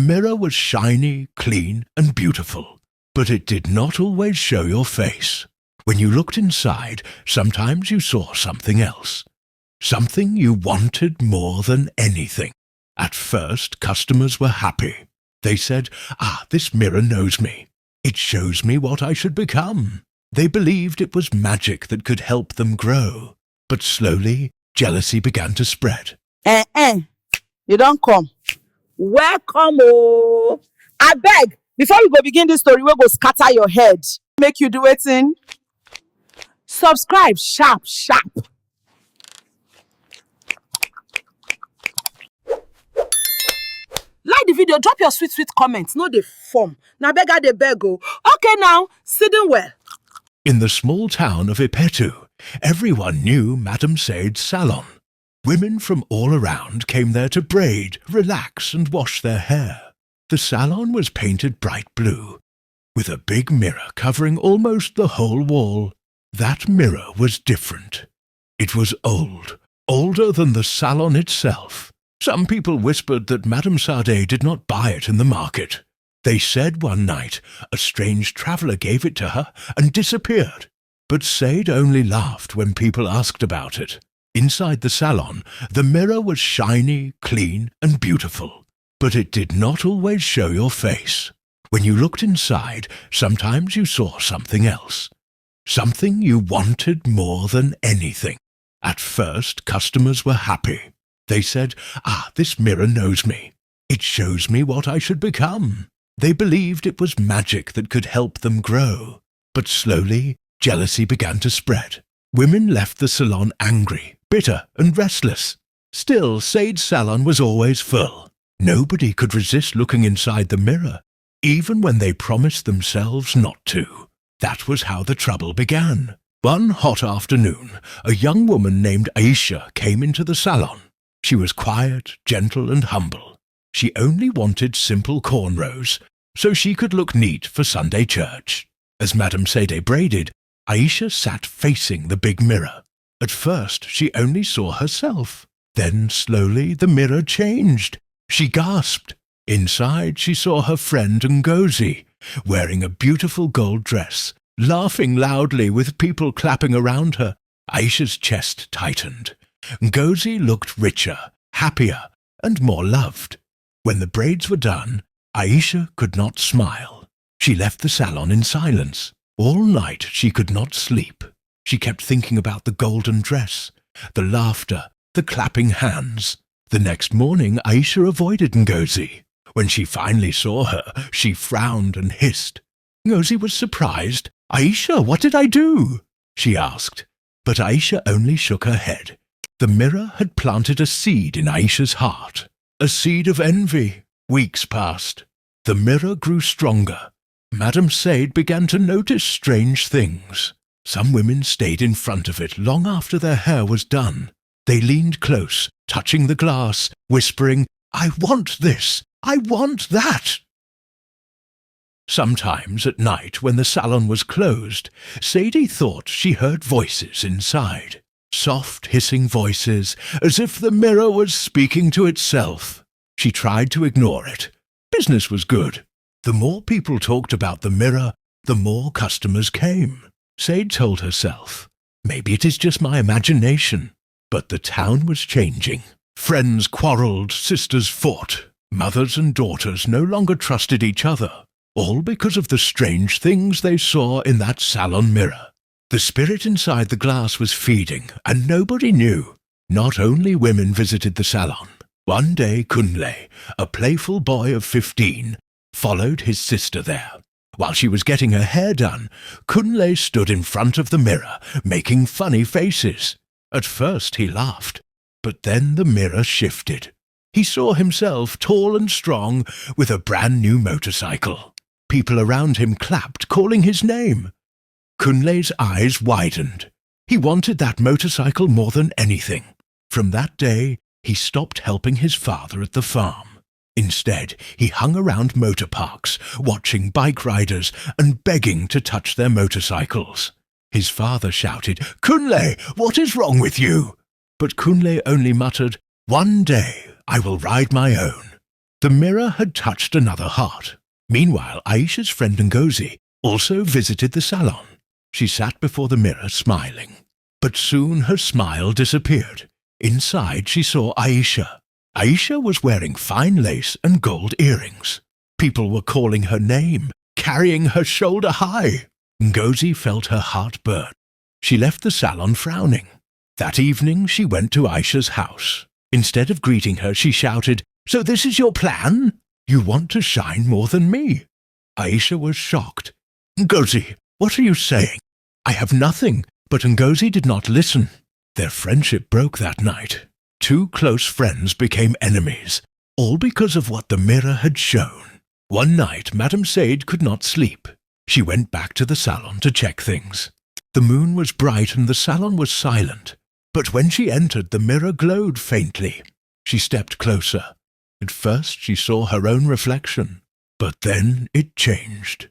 mirror was shiny, clean, and beautiful, but it did not always show your face. When you looked inside, sometimes you saw something else. Something you wanted more than anything. At first, customers were happy. They said, this mirror knows me. It shows me what I should become. They believed it was magic that could help them grow. But slowly, jealousy began to spread. You don't come. Welcome, oh. I beg, before we go begin this story, we go scatter your head. Make you do it in. Subscribe sharp. Like the video, drop your sweet comments. No, they form. Now beggar the bego. Okay, now, sitting well. In the small town of Ipetu, everyone knew Madam Sade's salon. Women from all around came there to braid, relax, and wash their hair. The salon was painted bright blue, with a big mirror covering almost the whole wall. That mirror was different. It was old, older than the salon itself. Some people whispered that Madam Sade did not buy it in the market. They said one night a strange traveller gave it to her and disappeared. But Sade only laughed when people asked about it. Inside the salon, the mirror was shiny, clean, and beautiful. But it did not always show your face. When you looked inside, sometimes you saw something else. Something you wanted more than anything. At first, customers were happy. They said, this mirror knows me. It shows me what I should become. They believed it was magic that could help them grow. But slowly, jealousy began to spread. Women left the salon angry, bitter, and restless. Still, Sade's salon was always full. Nobody could resist looking inside the mirror, even when they promised themselves not to. That was how the trouble began. One hot afternoon, a young woman named Aisha came into the salon. She was quiet, gentle, and humble. She only wanted simple cornrows, so she could look neat for Sunday church. As Madam Sade braided, Aisha sat facing the big mirror. At first, she only saw herself. Then, slowly, the mirror changed. She gasped. Inside, she saw her friend Ngozi, wearing a beautiful gold dress, laughing loudly with people clapping around her. Aisha's chest tightened. Ngozi looked richer, happier, and more loved. When the braids were done, Aisha could not smile. She left the salon in silence. All night she could not sleep. She kept thinking about the golden dress, the laughter, the clapping hands. The next morning Aisha avoided Ngozi. When she finally saw her, she frowned and hissed. Ngozi was surprised. "Aisha, what did I do?" she asked. But Aisha only shook her head. The mirror had planted a seed in Aisha's heart, a seed of envy. Weeks passed. The mirror grew stronger. Madam Sade began to notice strange things. Some women stayed in front of it long after their hair was done. They leaned close, touching the glass, whispering, "I want this, I want that." Sometimes at night, when the salon was closed, Sadie thought she heard voices inside. Soft, hissing voices, as if the mirror was speaking to itself. She tried to ignore it. Business was good. The more people talked about the mirror, the more customers came. Sade told herself, maybe it is just my imagination. But the town was changing. Friends quarreled, sisters fought. Mothers and daughters no longer trusted each other, all because of the strange things they saw in that salon mirror. The spirit inside the glass was feeding, and nobody knew. Not only women visited the salon. One day Kunle, a playful boy of 15, followed his sister there. While she was getting her hair done, Kunle stood in front of the mirror, making funny faces. At first he laughed, but then the mirror shifted. He saw himself tall and strong, with a brand new motorcycle. People around him clapped, calling his name. Kunle's eyes widened. He wanted that motorcycle more than anything. From that day, he stopped helping his father at the farm. Instead, he hung around motor parks, watching bike riders and begging to touch their motorcycles. His father shouted, "Kunle, what is wrong with you?" But Kunle only muttered, "One day I will ride my own." The mirror had touched another heart. Meanwhile, Aisha's friend Ngozi also visited the salon. She sat before the mirror smiling. But soon her smile disappeared. Inside she saw Aisha. Aisha was wearing fine lace and gold earrings. People were calling her name, carrying her shoulder high. Ngozi felt her heart burn. She left the salon frowning. That evening she went to Aisha's house. Instead of greeting her, she shouted, "So this is your plan? You want to shine more than me?" Aisha was shocked. "Ngozi, what are you saying? I have nothing." But Ngozi did not listen. Their friendship broke that night. Two close friends became enemies, all because of what the mirror had shown. One night, Madam Sade could not sleep. She went back to the salon to check things. The moon was bright and the salon was silent. But when she entered, the mirror glowed faintly. She stepped closer. At first she saw her own reflection, but then it changed.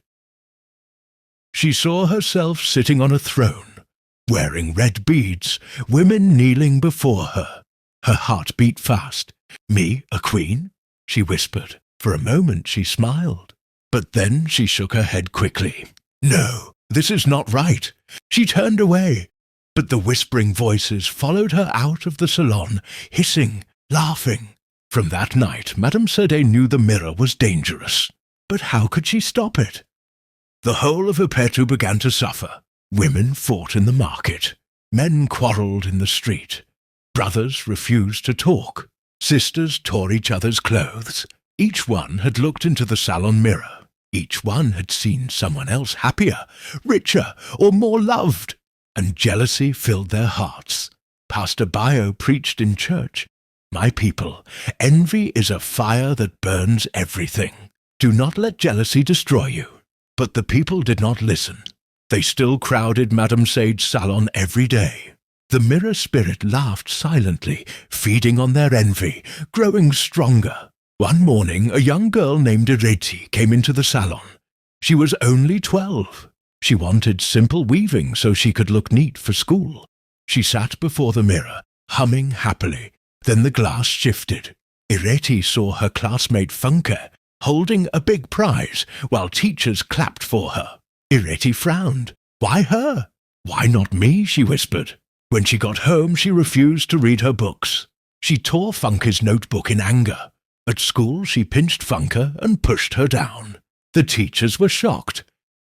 She saw herself sitting on a throne, wearing red beads, women kneeling before her. Her heart beat fast. "Me, a queen?" she whispered. For a moment she smiled, but then she shook her head quickly. "No, this is not right." She turned away, but the whispering voices followed her out of the salon, hissing, laughing. From that night, Madam Sade knew the mirror was dangerous. But how could she stop it? The whole of Ipetu began to suffer. Women fought in the market. Men quarrelled in the street. Brothers refused to talk. Sisters tore each other's clothes. Each one had looked into the salon mirror. Each one had seen someone else happier, richer, or more loved. And jealousy filled their hearts. Pastor Bio preached in church, "My people, envy is a fire that burns everything. Do not let jealousy destroy you." But the people did not listen. They still crowded Madam Sade's salon every day. The mirror spirit laughed silently, feeding on their envy, growing stronger. One morning, a young girl named Ipetu came into the salon. She was only 12. She wanted simple weaving so she could look neat for school. She sat before the mirror, humming happily. Then the glass shifted. Ipetu saw her classmate Funke holding a big prize, while teachers clapped for her. Ipetu frowned. "Why her? Why not me?" she whispered. When she got home, she refused to read her books. She tore Funke's notebook in anger. At school, she pinched Funke and pushed her down. The teachers were shocked.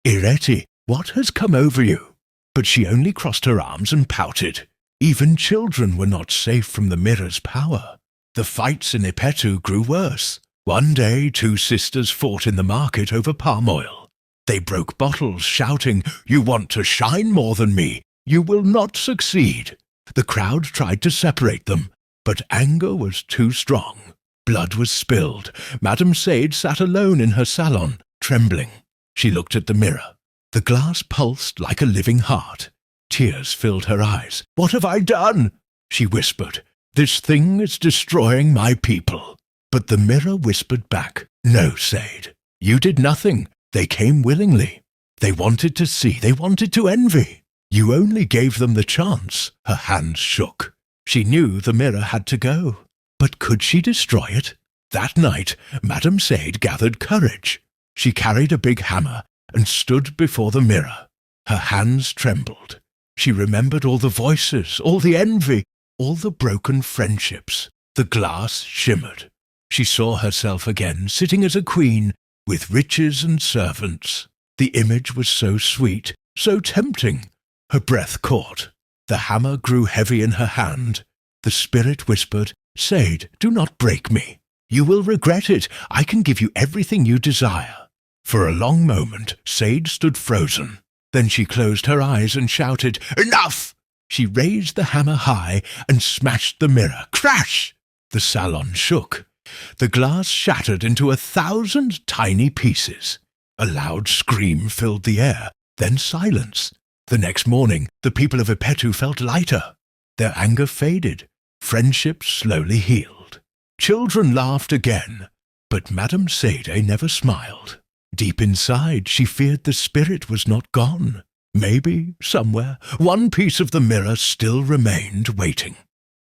"Ipetu, what has come over you?" But she only crossed her arms and pouted. Even children were not safe from the mirror's power. The fights in Ipetu grew worse. One day, two sisters fought in the market over palm oil. They broke bottles, shouting, "You want to shine more than me? You will not succeed." The crowd tried to separate them, but anger was too strong. Blood was spilled. Madam Sade sat alone in her salon, trembling. She looked at the mirror. The glass pulsed like a living heart. Tears filled her eyes. "What have I done?" she whispered. "This thing is destroying my people." But the mirror whispered back, "No, Sade, you did nothing. They came willingly. They wanted to see, they wanted to envy. You only gave them the chance." Her hands shook. She knew the mirror had to go. But could she destroy it? That night, Madam Sade gathered courage. She carried a big hammer and stood before the mirror. Her hands trembled. She remembered all the voices, all the envy, all the broken friendships. The glass shimmered. She saw herself again, sitting as a queen, with riches and servants. The image was so sweet, so tempting. Her breath caught. The hammer grew heavy in her hand. The spirit whispered, "Sade, do not break me. You will regret it. I can give you everything you desire." For a long moment, Sade stood frozen. Then she closed her eyes and shouted, "Enough!" She raised the hammer high and smashed the mirror. Crash! The salon shook. The glass shattered into 1,000 tiny pieces. A loud scream filled the air, then silence. The next morning, the people of Ipetu felt lighter. Their anger faded. Friendships slowly healed. Children laughed again, but Madam Sade never smiled. Deep inside, she feared the spirit was not gone. Maybe, somewhere, one piece of the mirror still remained waiting.